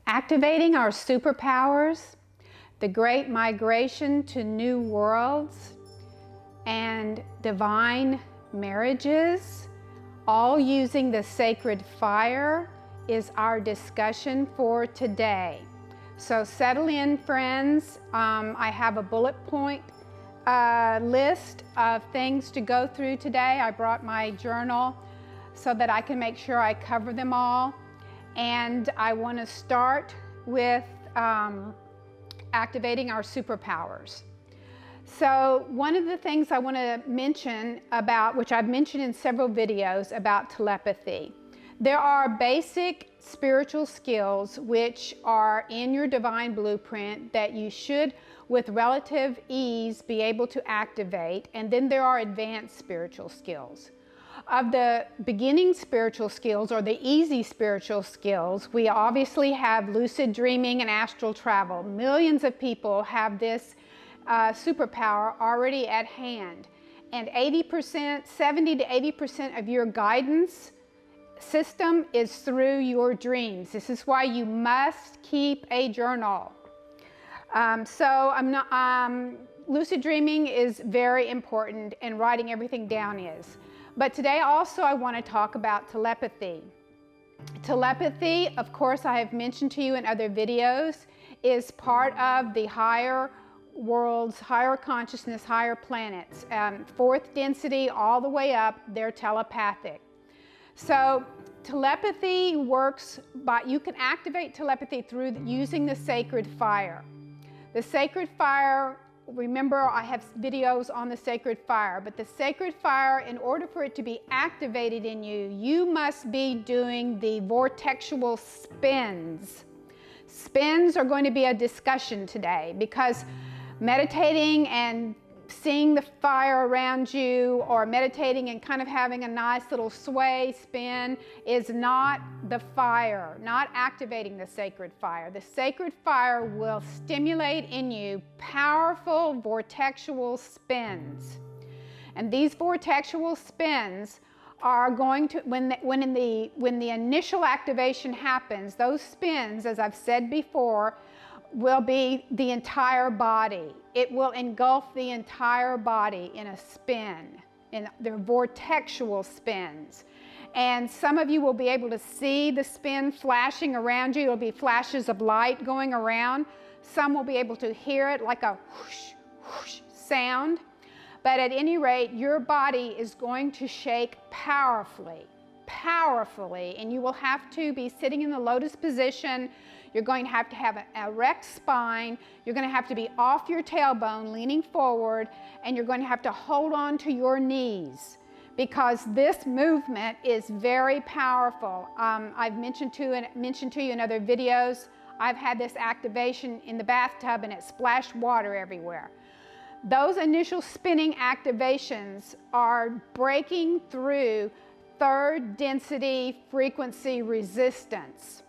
Activating our superpowers, the great migration to new worlds, and divine marriages, all using the sacred fire, is our discussion for today. So settle in, friends. I have a bullet point list of things to go through today. I brought my journal so that I can make sure I cover them all. And I want to start with activating our superpowers. So one of the things I want to mention about, which I've mentioned in several videos, about telepathy. There are basic spiritual skills which are in your divine blueprint that you should, with relative ease, be able to activate. And then there are advanced spiritual skills. Of the beginning spiritual skills, or the easy spiritual skills, we obviously have lucid dreaming and astral travel. Millions of people have this superpower already at hand. And 80%, 70 to 80% of your guidance system is through your dreams. This is why you must keep a journal. Lucid dreaming is very important, and writing everything down is. But today also I want to talk about telepathy. Telepathy, of course, I have mentioned to you in other videos, is part of the higher worlds, higher consciousness, higher planets. Fourth density all the way up, they're telepathic. So telepathy works by, you can activate telepathy through using the sacred fire. The sacred fire, remember, I have videos on the sacred fire, but the sacred fire, in order for it to be activated in you, you must be doing the vortexual spins. Spins are going to be a discussion today, because meditating and seeing the fire around you, or meditating and kind of having a nice little sway spin, is not the fire, not activating the sacred fire. The sacred fire will stimulate in you powerful vortexual spins. And these vortexual spins are going to, when the initial activation happens, those spins, as I've said before, will be the entire body. It will engulf the entire body in a spin, in their vortexual spins. And some of you will be able to see the spin flashing around you. It'll be flashes of light going around. Some will be able to hear it like a whoosh, whoosh sound. But at any rate, your body is going to shake powerfully, powerfully, and you will have to be sitting in the lotus position. You're going to have an erect spine. You're going to have to be off your tailbone, leaning forward, and you're going to have to hold on to your knees, because this movement is very powerful. I've mentioned to you in other videos, I've had this activation in the bathtub and it splashed water everywhere. Those initial spinning activations are breaking through third density frequency resistance.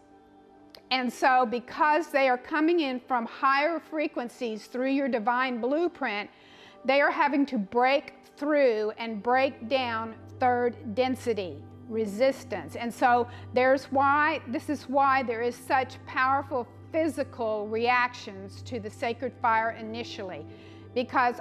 And so because they are coming in from higher frequencies through your divine blueprint, they are having to break through and break down third density resistance. And so this is why there is such powerful physical reactions to the sacred fire initially. Because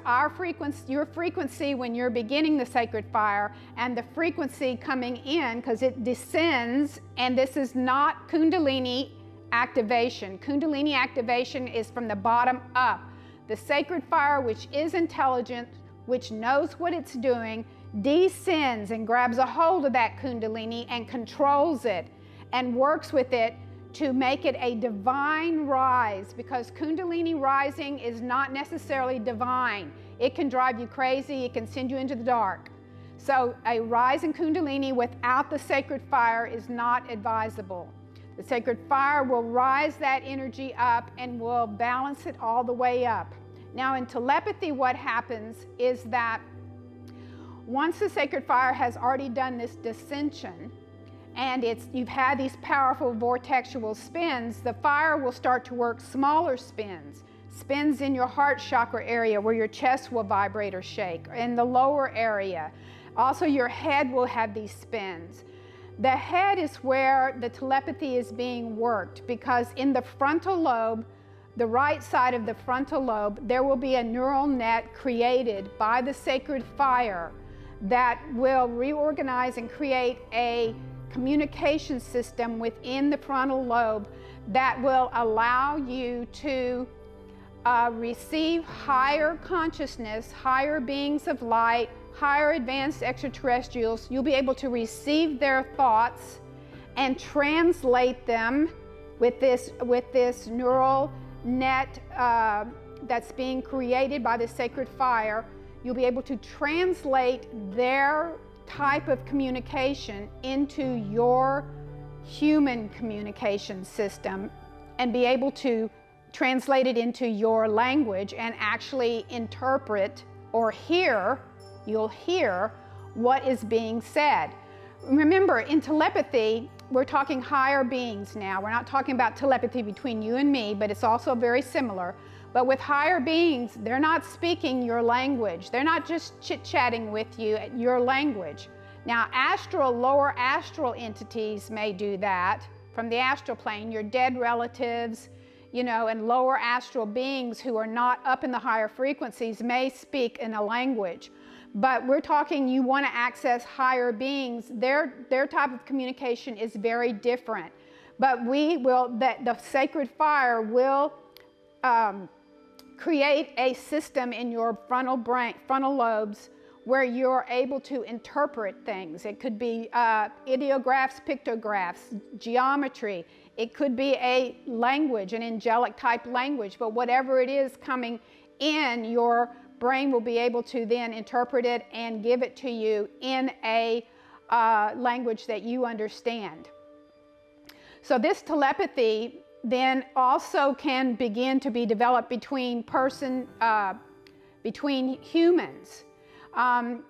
your frequency when you're beginning the sacred fire, and the frequency coming in, because it descends, and this is not Kundalini activation. Kundalini activation is from the bottom up. The sacred fire, which is intelligent, which knows what it's doing, descends and grabs a hold of that Kundalini and controls it and works with it to make it a divine rise, because Kundalini rising is not necessarily divine. It can drive you crazy. It can send you into the dark. So a rise in Kundalini without the sacred fire is not advisable. The sacred fire will rise that energy up and will balance it all the way up. Now in telepathy, what happens is that once the sacred fire has already done this descension, and you've had these powerful vortexual spins, the fire will start to work smaller spins. Spins in your heart chakra area where your chest will vibrate or shake, in the lower area. Also, your head will have these spins. The head is where the telepathy is being worked, because in the frontal lobe, the right side of the frontal lobe, there will be a neural net created by the sacred fire that will reorganize and create a communication system within the frontal lobe that will allow you to receive higher consciousness, higher beings of light, higher advanced extraterrestrials. You'll be able to receive their thoughts and translate them with this neural net that's being created by the sacred fire. You'll be able to translate their type of communication into your human communication system and be able to translate it into your language and actually interpret or hear, you'll hear what is being said. Remember, in telepathy, we're talking higher beings now. We're not talking about telepathy between you and me, but it's also very similar. But with higher beings, they're not speaking your language. They're not just chit-chatting with you at your language. Now, lower astral entities may do that from the astral plane. Your dead relatives, and lower astral beings who are not up in the higher frequencies may speak in a language. But we're talking, you want to access higher beings. Their type of communication is very different. But the sacred fire will create a system in your frontal lobes where you're able to interpret things. It could be ideographs, pictographs, geometry. It could be a language, an angelic type language, but whatever it is coming in, your brain will be able to then interpret it and give it to you in a language that you understand. So this telepathy then also can begin to be developed between humans.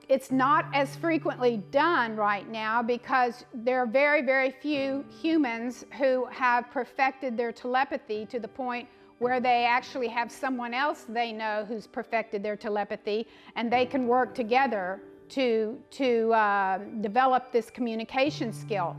It's not as frequently done right now because there are very, very few humans who have perfected their telepathy to the point where they actually have someone else they know who's perfected their telepathy, and they can work together to develop this communication skill.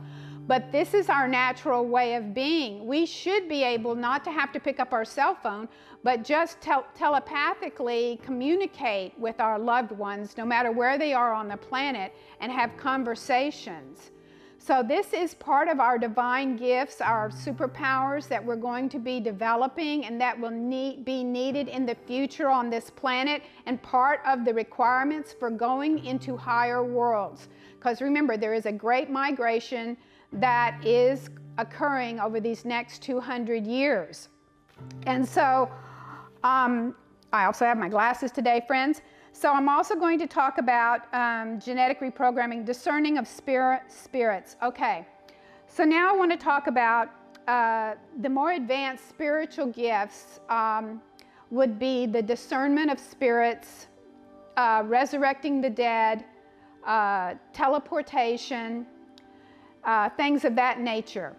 But this is our natural way of being. We should be able not to have to pick up our cell phone, but just telepathically communicate with our loved ones, no matter where they are on the planet, and have conversations. So this is part of our divine gifts, our superpowers that we're going to be developing and that will be needed in the future on this planet, and part of the requirements for going into higher worlds. Because remember, there is a great migration that is occurring over these next 200 years. And so I also have my glasses today, friends. So I'm also going to talk about genetic reprogramming, discerning of spirits. Okay, so now I want to talk about the more advanced spiritual gifts would be the discernment of spirits, resurrecting the dead, teleportation, things of that nature.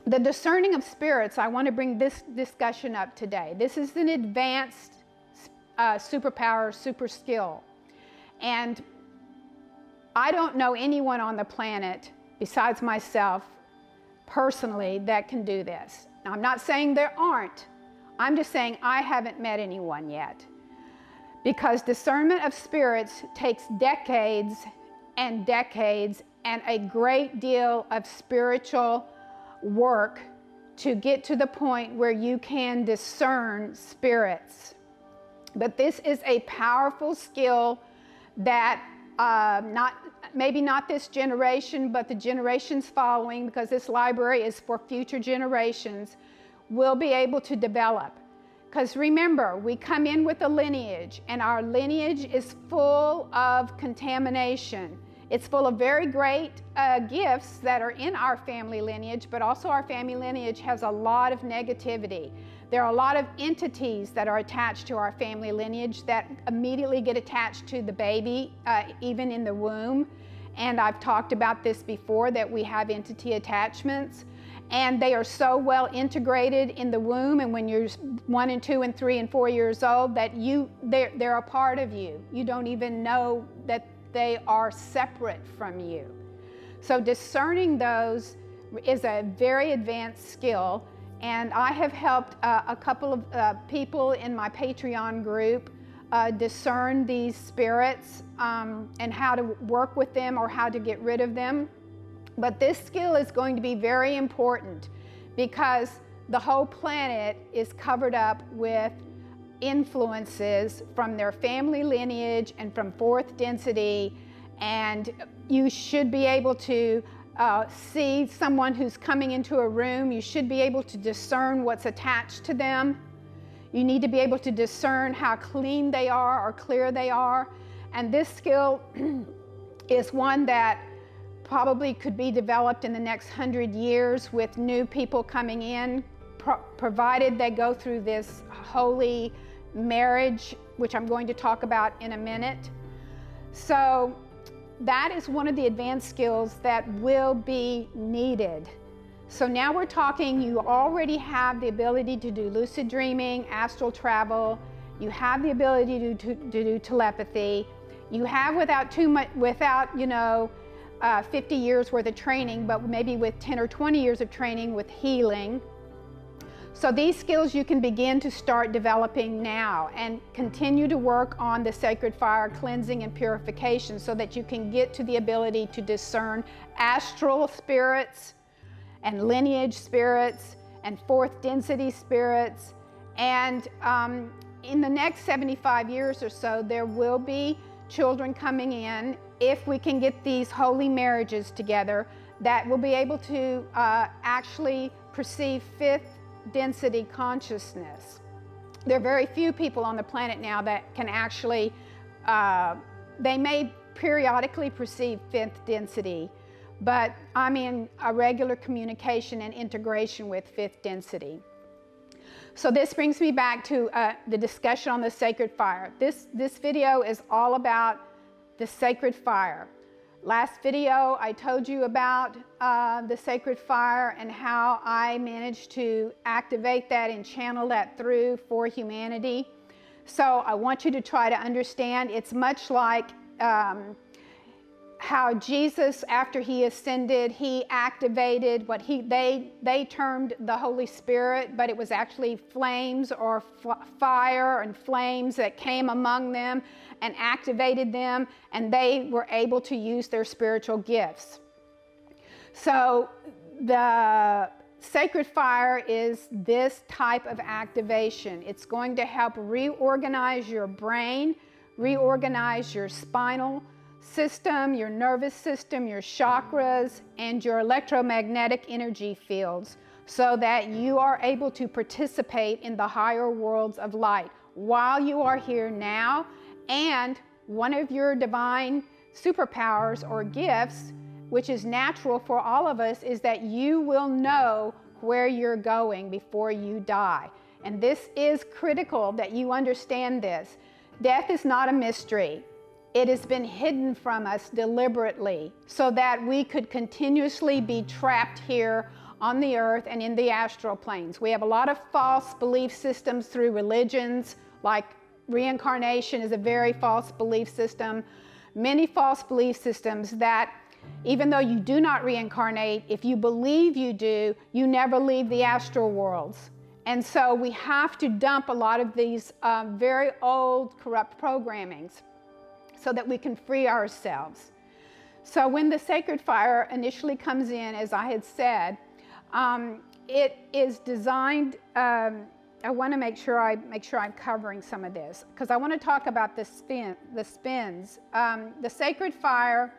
The discerning of spirits, I want to bring this discussion up today. This is an advanced superpower, super skill. And I don't know anyone on the planet besides myself personally that can do this. Now, I'm not saying there aren't. I'm just saying I haven't met anyone yet. Because discernment of spirits takes decades and decades and a great deal of spiritual work to get to the point where you can discern spirits. But this is a powerful skill that maybe not this generation, but the generations following, because this library is for future generations, will be able to develop. Because remember, we come in with a lineage, and our lineage is full of contamination. It's full of very great gifts that are in our family lineage, but also our family lineage has a lot of negativity. There are a lot of entities that are attached to our family lineage that immediately get attached to the baby, even in the womb. And I've talked about this before, that we have entity attachments. And they are so well integrated in the womb, and when you're 1 and 2 and 3 and 4 years old, that they're a part of you. You don't even know that they are separate from you. So discerning those is a very advanced skill, and I have helped a couple of people in my Patreon group discern these spirits and how to work with them or how to get rid of them. But this skill is going to be very important because the whole planet is covered up with influences from their family lineage and from fourth density, and you should be able to see someone who's coming into a room. You should be able to discern what's attached to them. You need to be able to discern how clean they are or clear they are. And this skill is one that probably could be developed in the next 100 years with new people coming in, provided they go through this holy marriage, which I'm going to talk about in a minute. So that is one of the advanced skills that will be needed. So now we're talking, you already have the ability to do lucid dreaming, astral travel, you have the ability to do telepathy, you have without 50 years worth of training, but maybe with 10 or 20 years of training with healing. So these skills you can begin to start developing now and continue to work on the sacred fire cleansing and purification so that you can get to the ability to discern astral spirits and lineage spirits and fourth density spirits. And in the next 75 years or so, there will be children coming in, if we can get these holy marriages together, that will be able to actually perceive fifth density consciousness. There are very few people on the planet now that can actually, they may periodically perceive fifth density, but I'm in a regular communication and integration with fifth density. So this brings me back to the discussion on the sacred fire. This video is all about the sacred fire. Last video I told you about the sacred fire and how I managed to activate that and channel that through for humanity. So I want you to try to understand, it's much like how Jesus, after he ascended, he activated what they termed the Holy Spirit, but it was actually flames or fire and flames that came among them and activated them, and they were able to use their spiritual gifts. So the sacred fire is this type of activation. It's going to help reorganize your brain, reorganize your spinal system, your nervous system, your chakras, and your electromagnetic energy fields so that you are able to participate in the higher worlds of light while you are here now. And one of your divine superpowers or gifts, which is natural for all of us, is that you will know where you're going before you die. And this is critical that you understand this. Death is not a mystery. It has been hidden from us deliberately so that we could continuously be trapped here on the earth and in the astral planes. We have a lot of false belief systems through religions, like reincarnation is a very false belief system. Many false belief systems that even though you do not reincarnate, if you believe you do, you never leave the astral worlds. And so we have to dump a lot of these very old corrupt programmings so that we can free ourselves. So when the sacred fire initially comes in, as I had said, it is designed, I want to make sure I'm covering some of this, because I want to talk about the spins. The sacred fire,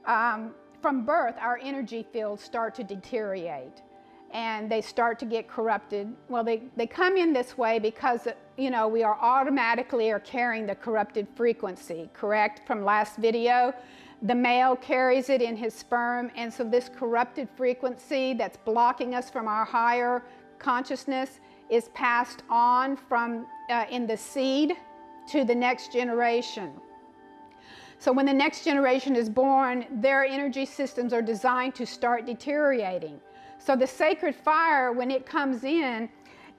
from birth, our energy fields start to deteriorate and they start to get corrupted. Well, they come in this way because, we are automatically carrying the corrupted frequency, correct? From last video, the male carries it in his sperm, and so this corrupted frequency that's blocking us from our higher consciousness is passed on from in the seed to the next generation. So when the next generation is born, their energy systems are designed to start deteriorating. So the sacred fire, when it comes in,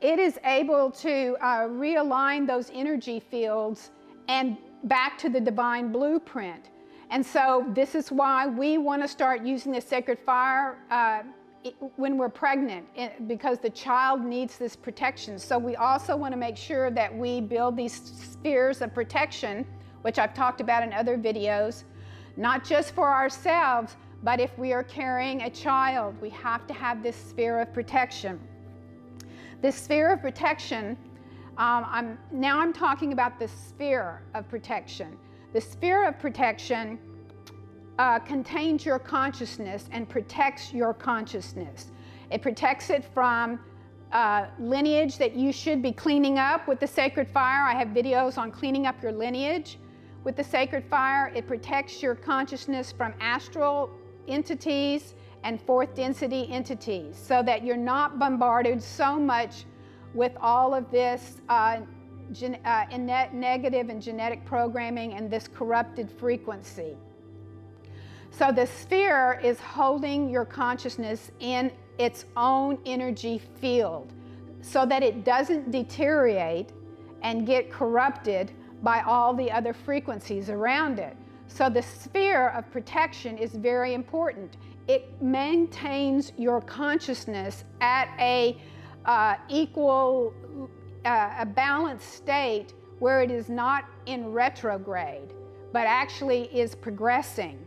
it is able to realign those energy fields and back to the divine blueprint. And so this is why we want to start using the sacred fire when we're pregnant, because the child needs this protection. So we also want to make sure that we build these spheres of protection, which I've talked about in other videos, not just for ourselves, but if we are carrying a child, we have to have this sphere of protection. This sphere of protection, I'm talking about the sphere of protection. The sphere of protection contains your consciousness and protects your consciousness. It protects it from lineage that you should be cleaning up with the sacred fire. I have videos on cleaning up your lineage with the sacred fire. It protects your consciousness from astral entities and fourth density entities, so that you're not bombarded so much with all of this negative and genetic programming and this corrupted frequency. So the sphere is holding your consciousness in its own energy field so that it doesn't deteriorate and get corrupted by all the other frequencies around it. So the sphere of protection is very important. It maintains your consciousness at a balanced state where it is not in retrograde, but actually is progressing.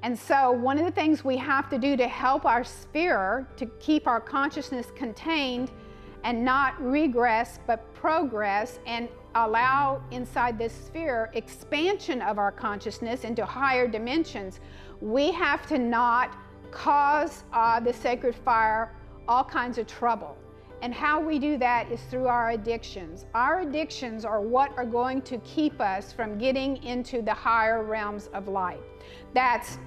And so one of the things we have to do to help our sphere to keep our consciousness contained and not regress, but progress, and allow inside this sphere expansion of our consciousness into higher dimensions, we have to not cause the sacred fire all kinds of trouble. And how we do that is through our addictions. Our addictions are what are going to keep us from getting into the higher realms of light. That's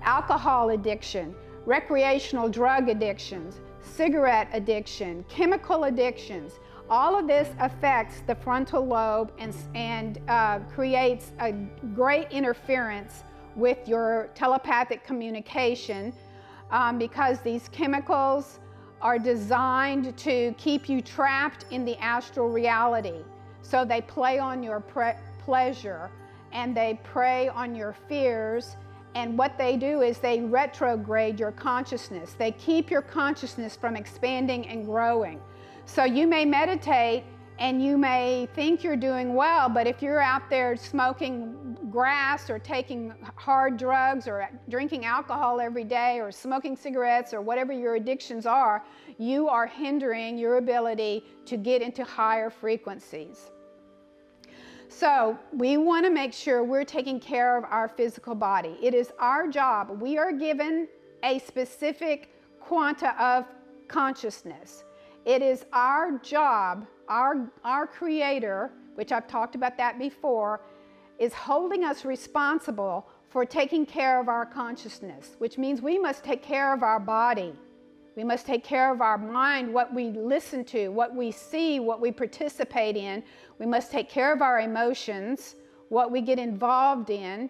alcohol addiction, recreational drug addictions, cigarette addiction, chemical addictions. All of this affects the frontal lobe and creates a great interference with your telepathic communication because these chemicals are designed to keep you trapped in the astral reality. So they play on your pleasure and they prey on your fears. And what they do is they retrograde your consciousness. They keep your consciousness from expanding and growing. So you may meditate and you may think you're doing well, but if you're out there smoking grass or taking hard drugs or drinking alcohol every day or smoking cigarettes or whatever your addictions are, you are hindering your ability to get into higher frequencies. So we want to make sure we're taking care of our physical body. It is our job. We are given a specific quanta of consciousness. It is our job, our Creator, which I've talked about that before, is holding us responsible for taking care of our consciousness, which means we must take care of our body. We must take care of our mind, what we listen to, what we see, what we participate in. We must take care of our emotions, what we get involved in,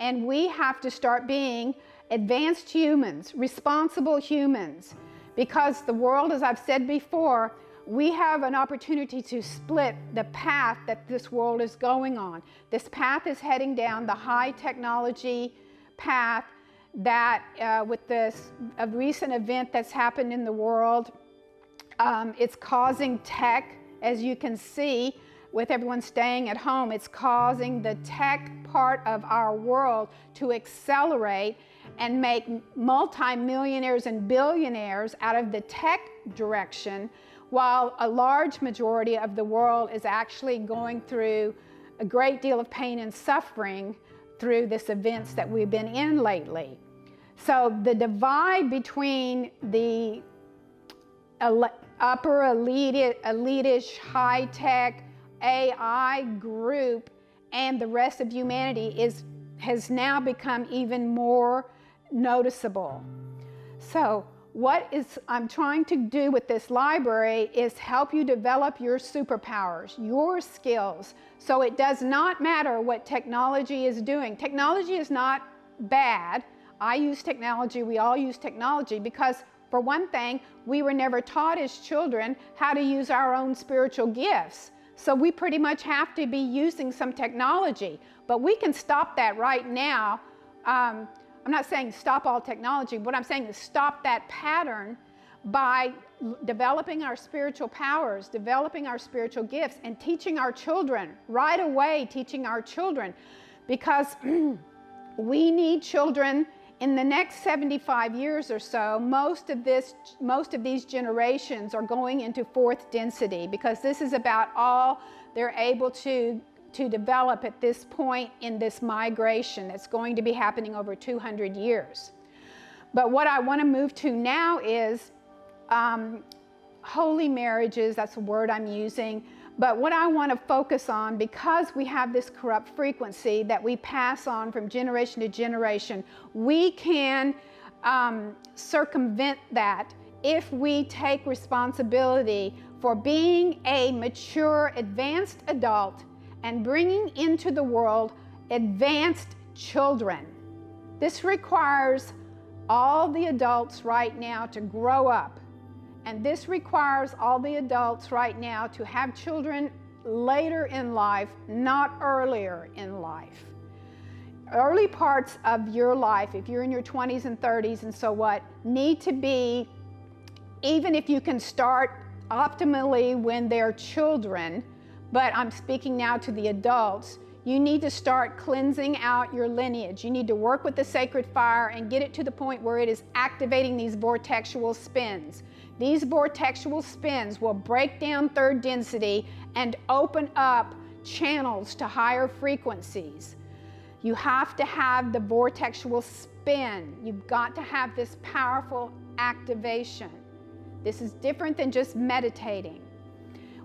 and we have to start being advanced humans, responsible humans, because the world, as I've said before, we have an opportunity to split the path that this world is going on. This path is heading down the high technology path that with this a recent event that's happened in the world, it's causing tech, as you can see, with everyone staying at home, it's causing the tech part of our world to accelerate and make multi-millionaires and billionaires out of the tech direction, while a large majority of the world is actually going through a great deal of pain and suffering through this events that we've been in lately. So the divide between the upper elitish, high-tech AI group and the rest of humanity has now become even more noticeable. So what I'm trying to do with this library is help you develop your superpowers, your skills, so it does not matter what technology is doing. Technology is not bad. I use technology, we all use technology, because for one thing, we were never taught as children how to use our own spiritual gifts. So we pretty much have to be using some technology, but we can stop that right now I'm not saying stop all technology. What I'm saying is stop that pattern by developing our spiritual powers, developing our spiritual gifts, and teaching our children, right away teaching our children, because we need children in the next 75 years or so. Most of these generations are going into fourth density, because this is about all they're able to develop at this point in this migration that's going to be happening over 200 years. But what I want to move to now is holy marriages. That's a word I'm using. But what I want to focus on, because we have this corrupt frequency that we pass on from generation to generation, we can circumvent that if we take responsibility for being a mature, advanced adult and bringing into the world advanced children. This requires all the adults right now to grow up. And this requires all the adults right now to have children later in life, not earlier in life. Early parts of your life, if you're in your 20s and 30s and so what, need to be, even if you can start optimally when they're children, but I'm speaking now to the adults, you need to start cleansing out your lineage. You need to work with the sacred fire and get it to the point where it is activating these vortexual spins. These vortexual spins will break down third density and open up channels to higher frequencies. You have to have the vortexual spin. You've got to have this powerful activation. This is different than just meditating.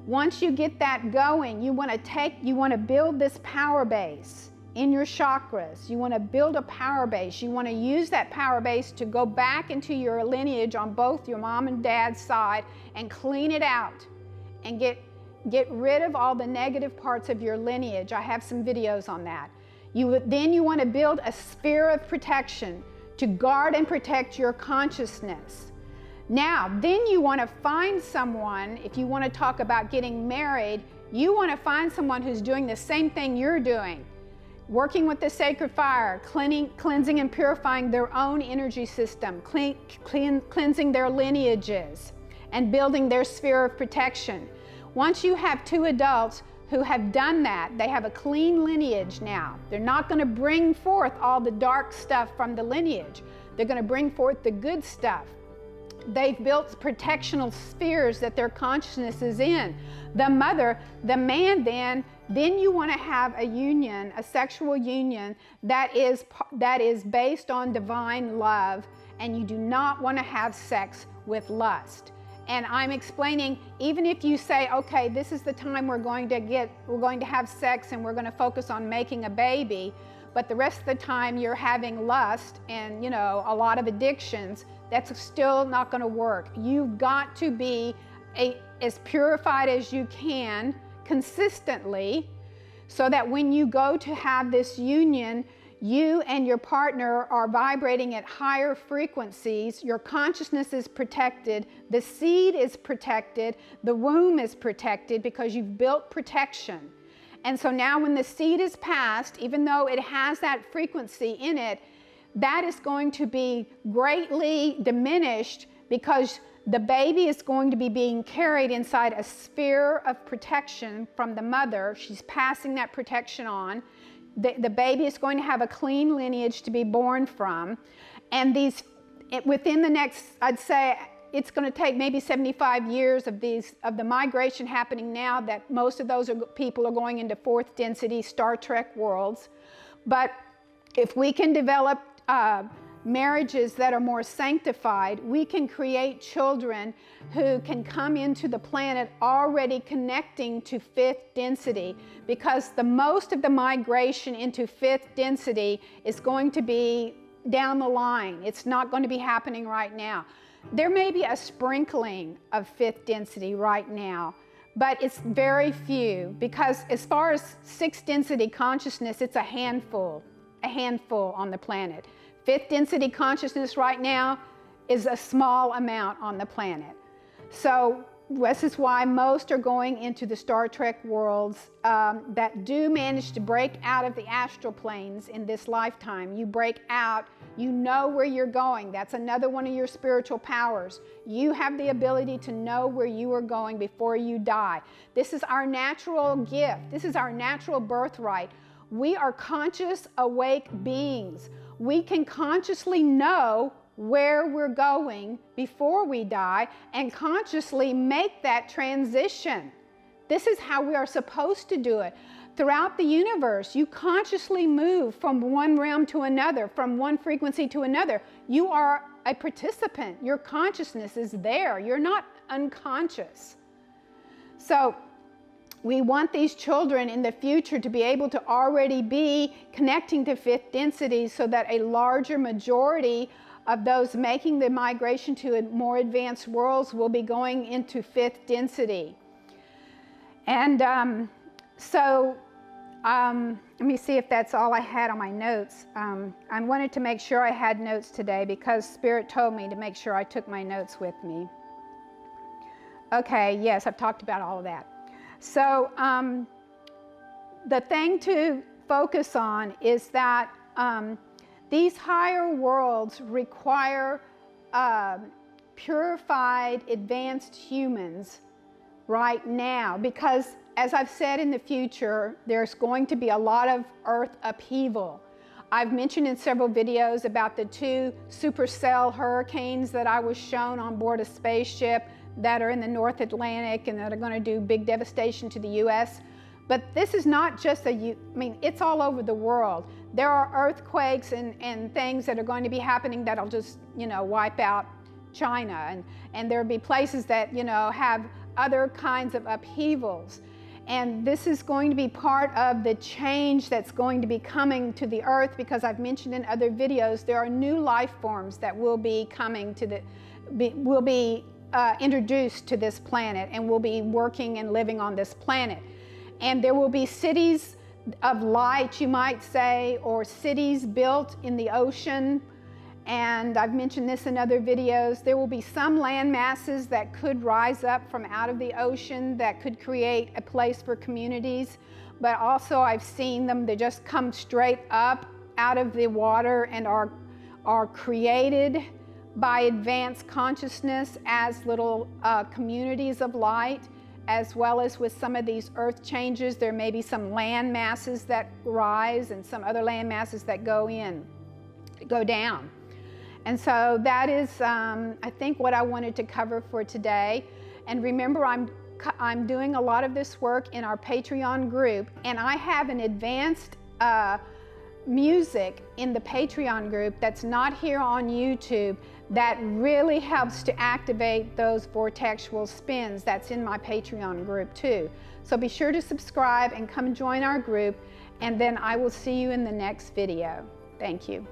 Once you get that going, you want to build this power base in your chakras. You want to build a power base. You want to use that power base to go back into your lineage on both your mom and dad's side and clean it out and get rid of all the negative parts of your lineage. I have some videos on that. Then you want to build a sphere of protection to guard and protect your consciousness. Now, then you want to find someone, if you want to talk about getting married, you want to find someone who's doing the same thing you're doing, working with the sacred fire, cleansing and purifying their own energy system, cleansing their lineages, and building their sphere of protection. Once you have two adults who have done that, they have a clean lineage now. They're not going to bring forth all the dark stuff from the lineage. They're going to bring forth the good stuff. They've built protectional spheres that their consciousness is in. The mother, the man, then you want to have a union, a sexual union that is based on divine love, and you do not want to have sex with lust. And I'm explaining, even if you say, okay, this is the time we're going to have sex and we're going to focus on making a baby, but the rest of the time you're having lust and, you know, a lot of addictions, that's still not going to work. You've got to be as purified as you can consistently, so that when you go to have this union, you and your partner are vibrating at higher frequencies. Your consciousness is protected, the seed is protected, the womb is protected, because you've built protection. And so now when the seed is passed, even though it has that frequency in it, that is going to be greatly diminished, because the baby is going to be being carried inside a sphere of protection from the mother. She's passing that protection on. The baby is going to have a clean lineage to be born from. And within the next, I'd say, it's going to take maybe 75 years of the migration happening now, that most of those people are going into fourth density Star Trek worlds. But if we can develop marriages that are more sanctified, we can create children who can come into the planet already connecting to fifth density, because the most of the migration into fifth density is going to be down the line. It's not going to be happening right now. There may be a sprinkling of fifth density right now, but it's very few, because as far as sixth density consciousness, it's a handful on the planet. Fifth density consciousness right now is a small amount on the planet. So This is why most are going into the Star Trek worlds that do manage to break out of the astral planes in this lifetime. You break out, you know where you're going. That's another one of your spiritual powers. You have the ability to know where you are going before you die. This is our natural gift. This is our natural birthright. We are conscious, awake beings. We can consciously know where we're going before we die and consciously make that transition. This is how we are supposed to do it. Throughout the universe, you consciously move from one realm to another, from one frequency to another. You are a participant. Your consciousness is there. You're not unconscious. So we want these children in the future to be able to already be connecting to fifth density so that a larger majority of those making the migration to more advanced worlds will be going into fifth density. And let me see if that's all I had on my notes. I wanted to make sure I had notes today because Spirit told me to make sure I took my notes with me. Okay, yes, I've talked about all of that. So the thing to focus on is that these higher worlds require purified, advanced humans right now because, as I've said, in the future, there's going to be a lot of earth upheaval. I've mentioned in several videos about the 2 supercell hurricanes that I was shown on board a spaceship that are in the North Atlantic and that are going to do big devastation to the U.S. But this is not just it's all over the world. There are earthquakes and things that are going to be happening that'll just, wipe out China. And there'll be places that, have other kinds of upheavals. And this is going to be part of the change that's going to be coming to the earth because I've mentioned in other videos, there are new life forms that will be coming to introduced to this planet and will be working and living on this planet. And there will be cities of light, you might say, or cities built in the ocean. And I've mentioned this in other videos. There will be some land masses that could rise up from out of the ocean that could create a place for communities. But also I've seen them, they just come straight up out of the water and are created by advanced consciousness as little communities of light. As well as with some of these earth changes, there may be some land masses that rise and some other land masses that go down. And so that is, I think, what I wanted to cover for today. And remember, I'm doing a lot of this work in our Patreon group, and I have an advanced music in the Patreon group that's not here on YouTube that really helps to activate those vortexual spins. That's in my Patreon group too. So be sure to subscribe and come join our group, and then I will see you in the next video. Thank you.